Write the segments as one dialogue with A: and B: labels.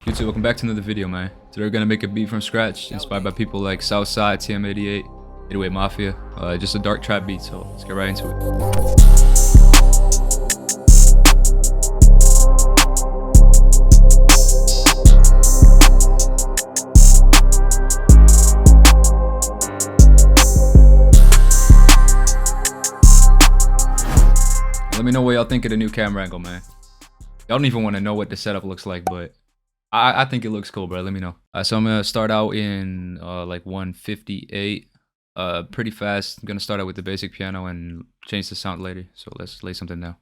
A: YouTube, welcome back to another video, man. Today we're gonna make a beat from scratch, inspired by people like SOUTHSIDE, TM88, 808 Mafia. Just a dark trap beat, so let's get right into it. Let me know what y'all think of the new camera angle, man. Y'all don't even want to know what the setup looks like, but I think it looks cool, bro. Let me know. So I'm gonna start out in like 158, pretty fast. I'm gonna start out with the basic piano and change the sound later. So let's lay something down.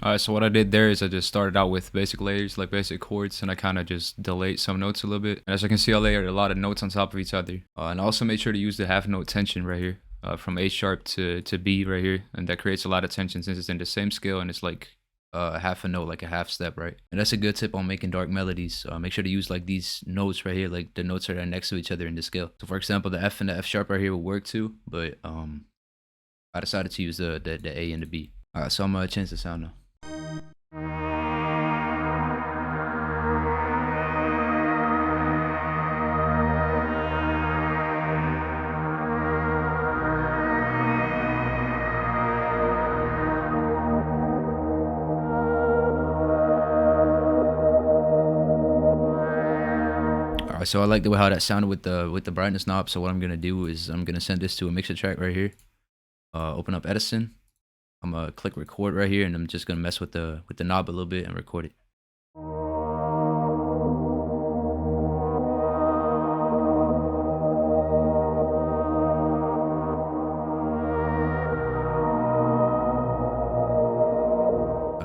A: Alright, so what I did there is I just started out with basic layers, like basic chords, and I kind of just delayed some notes a little bit. And as you can see, I layered a lot of notes on top of each other. And I also made sure to use the half note tension right here, from A sharp to B right here. And that creates a lot of tension since it's in the same scale and it's like half a note, like a half step, right? And that's a good tip on making dark melodies. Make sure to use like these notes right here, like the notes that are next to each other in the scale. So for example, the F and the F sharp right here will work too, but I decided to use the A and the B. Alright, so I'm gonna change the sound now. Alright, so I like the way how that sounded with the brightness knob. So what I'm gonna do is I'm gonna send this to a mixer track right here. Open up Edison. I'm gonna click record right here, and I'm just gonna mess with the knob a little bit and record it.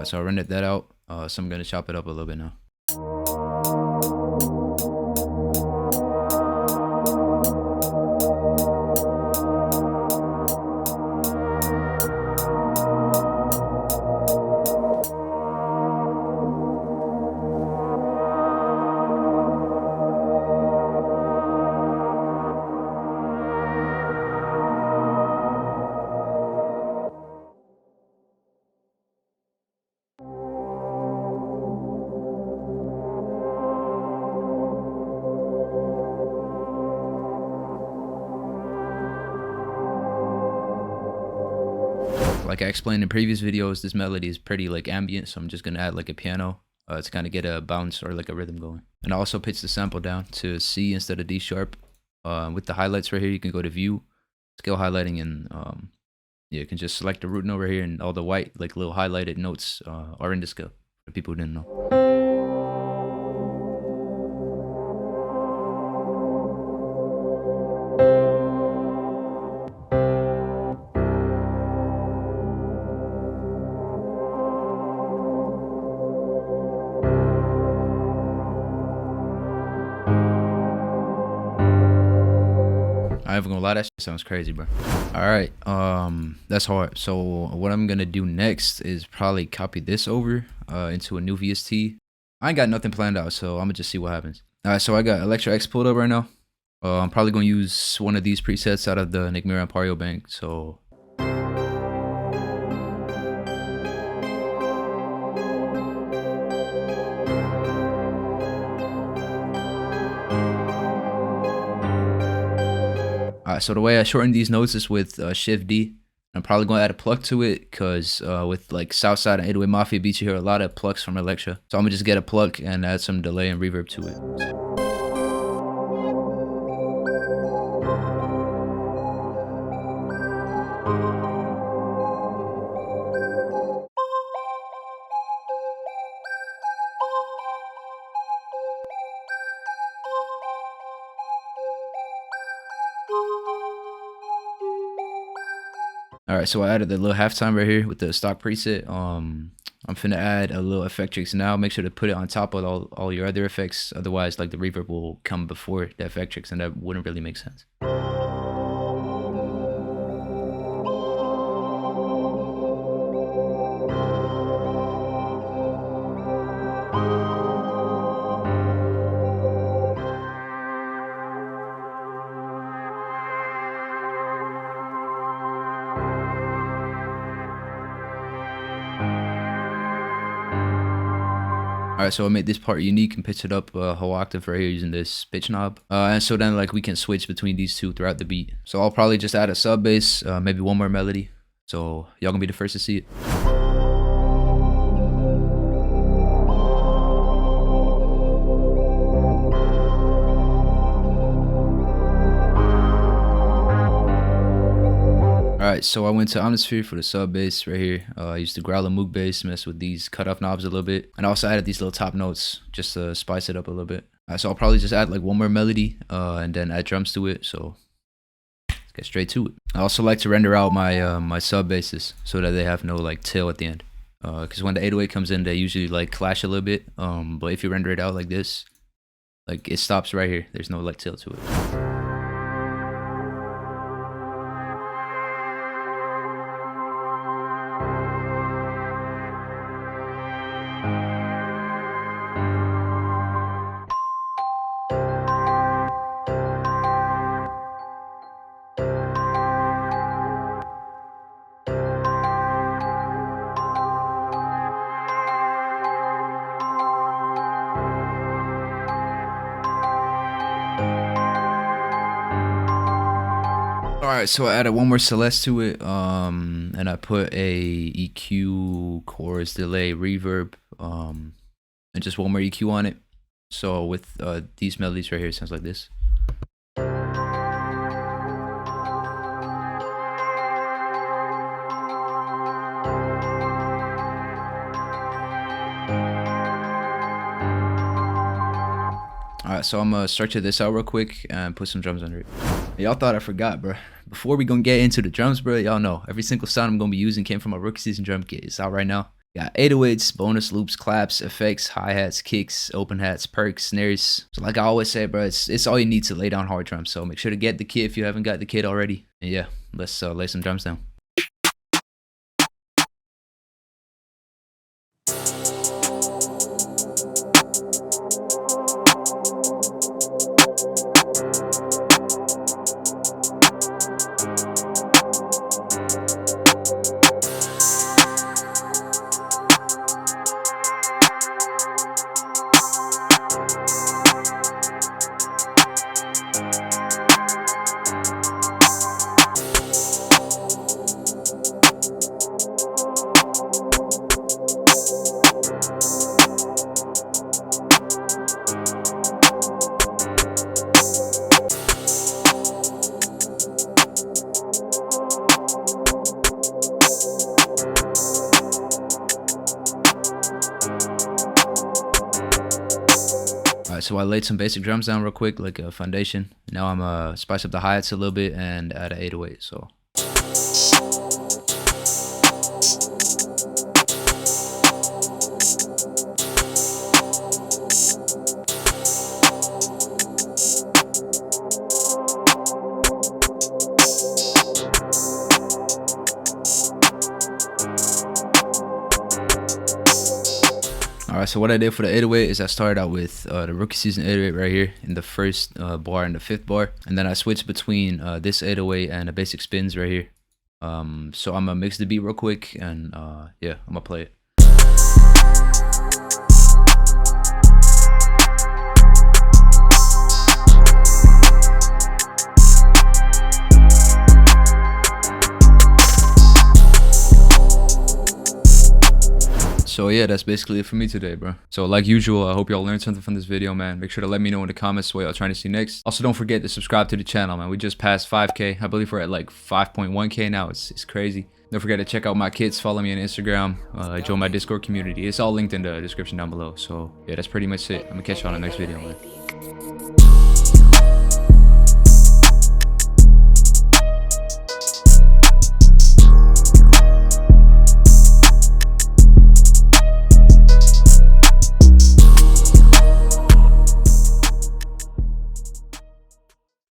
A: So I rendered that out. So I'm gonna chop it up a little bit now. Like I explained in previous videos, this melody is pretty like ambient, so I'm just gonna add like a piano to kind of get a bounce or like a rhythm going. And I also pitched the sample down to C instead of D sharp. With the highlights right here, you can go to View, Scale Highlighting, and yeah, you can just select the root note right here, and all the white like little highlighted notes are in the scale for people who didn't know. I ain't even gonna lie, that shit sounds crazy, bro. All right, that's hard. So what I'm gonna do next is probably copy this over into a new VST. I ain't got nothing planned out, so I'm gonna just see what happens. All right, so I got Electro X pulled up right now. I'm probably gonna use one of these presets out of the Nick Mira Ampario bank. So alright, so the way I shorten these notes is with Shift D. I'm probably going to add a pluck to it because with like SOUTHSIDE and 808 Mafia beats, you hear a lot of plucks from Electra. So I'm going to just get a pluck and add some delay and reverb to it. Alright, so I added the little halftime right here with the stock preset. I'm finna add a little effectrix now. Make sure to put it on top of all your other effects. Otherwise, like the reverb will come before the effectrix, and that wouldn't really make sense. Alright, so I made this part unique and pitched it up a whole octave right here using this pitch knob. And so then like we can switch between these two throughout the beat. So I'll probably just add a sub bass, maybe one more melody. So y'all gonna be the first to see it. Alright, so I went to Omnisphere for the sub bass right here. I used the Growler Moog bass, mess with these cutoff knobs a little bit. And I also added these little top notes just to spice it up a little bit. So I'll probably just add like one more melody and then add drums to it. So let's get straight to it. I also like to render out my my sub basses so that they have no like tail at the end. Because when the 808 comes in, they usually like clash a little bit. But if you render it out like this, like it stops right here. There's no like tail to it. Alright, so I added one more Celeste to it, and I put a EQ, chorus, delay, reverb, and just one more EQ on it. So with these melodies right here, it sounds like this. Alright, so I'm gonna structure this out real quick and put some drums under it. Y'all thought I forgot, bro. Before we gonna get into the drums, bro, y'all know every single sound I'm gonna be using came from my rookie season drum kit. It's out right now. Got 808s, bonus loops, claps, effects, hi-hats, kicks, open hats, perks, snares. So like I always say, bro, it's all you need to lay down hard drums. So make sure to get the kit if you haven't got the kit already. And yeah, let's lay some drums down. Alright, so I laid some basic drums down real quick, like a foundation. Now I'm gonna spice up the hi-hats a little bit and add an 808. So. Alright, so what I did for the 808 is I started out with the rookie season 808 right here in the first bar and the fifth bar, and then I switched between this 808 and the basic spins right here. So I'm gonna mix the beat real quick and yeah, I'm gonna play it. So yeah, that's basically it for me today, bro. So like usual, I hope y'all learned something from this video, man. Make sure to let me know in the comments what y'all trying to see next. Also, don't forget to subscribe to the channel, man. We just passed 5K. I believe we're at like 5.1K now. It's crazy. Don't forget to check out my kits. Follow me on Instagram. Join my Discord community. It's all linked in the description down below. So yeah, that's pretty much it. I'm gonna catch y'all in the next video, man.